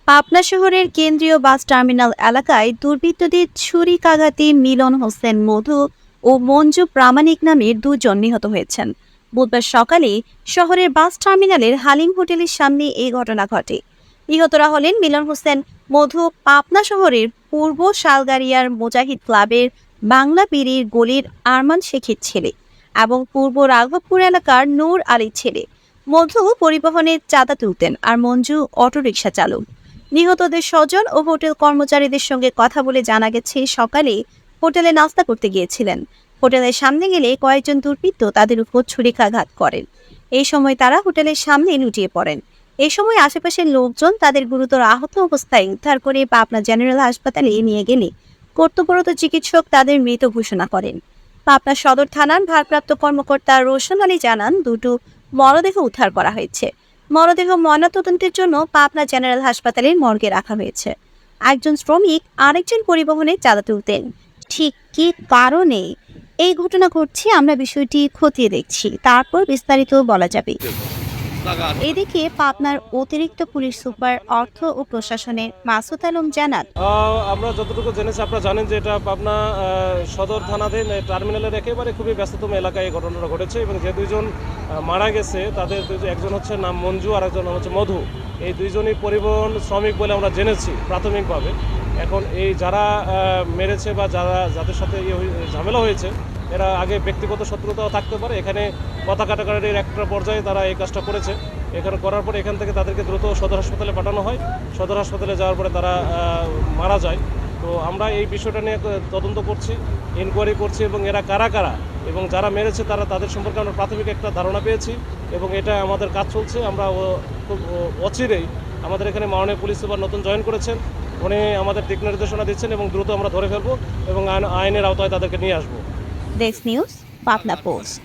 পাবনা শহরের কেন্দ্রীয় bus terminal এলাকায় দুর্বৃত্তদের ছুরিকাঘাতে মিলন হোসেন মধু ও মঞ্জু প্রামাণিক নামের দুজন নিহত হয়েছেন। বুধবার সকালে শহরের বাস টার্মিনালের হালিম হোটেলের সামনে এই ঘটনা ঘটে। নিহতরা হলেন মিলন হোসেন মধু পাবনা শহরের পূর্ব শালগারিয়ার মুজাহিদ ক্লাবের বাংলা পীরের গলির আরমান শেখের ছেলে এবং পূর্ব রাঘবপুর এলাকার নূর আলীর ছেলে। মধু পরিবহনের চাঁদা তুলতেন আর মঞ্জু অটোরিকশা চালক। নিহতদের স্বজন ও হোটেল কর্মচারীদের সঙ্গে কথা বলে জানা গেছে, সকালে হোটেলে নাস্তা করতে গিয়েছিলেন। হোটেলের সামনে গেলে কয়েকজন দুর্বৃত্ত তাদের উপর ছুরিকাঘাত করেন। এই সময় তারা হোটেলের সামনে লুটিয়ে পড়েন। এই সময় আশেপাশের লোকজন তাদের গুরুতর আহত অবস্থায় উদ্ধার করে পাবনা জেনারেল হাসপাতালে নিয়ে গেলে কর্তব্যরত চিকিৎসক তাদের মৃত ঘোষণা করেন। পাবনা সদর থানার ভারপ্রাপ্ত কর্মকর্তা রোশন আলী জানান, দুটো মরদেহ উদ্ধার করা হয়েছে। মরদেহ ময়নাতদন্তের জন্য পাবনা জেনারেল হাসপাতালের মর্গে রাখা হয়েছে। একজন শ্রমিক আরেকজন পরিবহনে চাঁদা তুলতেন। ঠিক কী কারণে এই ঘটনা ঘটছে আমরা বিষয়টি খতিয়ে দেখছি, তারপর বিস্তারিত বলা যাবে। এদিকে পাবনার অতিরিক্ত পুলিশ সুপার অর্থ ও প্রশাসনের মাসুদ আলম জানান, আমরা যতটুকু জেনেছি, আপনারা জানেন যে এটা পাবনা সদর থানাধীন টার্মিনালের একেবারে খুবই ব্যস্ততম এলাকায় এই ঘটনাটা ঘটেছে এবং যে দুইজন মারা গেছে তাদের একজন হচ্ছে নাম মঞ্জু আর একজন হচ্ছে মধু। এই দুইজনই পরিবহন শ্রমিক বলে আমরা জেনেছি প্রাথমিকভাবে। এখন এই যারা মেরেছে বা যাদের সাথে ঝামেলা হয়েছে, এরা আগে ব্যক্তিগত শত্রুতাও থাকতে পারে। এখানে কথা কাটাকাটির একটা পর্যায়ে তারা এই কাজটা করেছে। এখানে করার পরে এখান থেকে তাদেরকে দ্রুত সদর হাসপাতালে পাঠানো হয়। সদর হাসপাতালে যাওয়ার পরে তারা মারা যায়। তো আমরা এই বিষয়টা নিয়ে তদন্ত করছি, ইনকোয়ারি করছি এবং এরা কারা কারা এবং যারা মেরেছে তাদের সম্পর্কে আমরা প্রাথমিক একটা ধারণা পেয়েছি এবং এটা আমাদের কাজ চলছে। আমরা খুব অচিরেই আমাদের এখানে মাননীয় পুলিশ সুপার নতুন জয়েন করেছেন, উনি আমাদের দিক নির্দেশনা দিচ্ছেন এবং দ্রুত আমরা ধরে ফেলবো এবং আইনের আওতায় তাদেরকে নিয়ে আসবো। Desk news, Pabna post.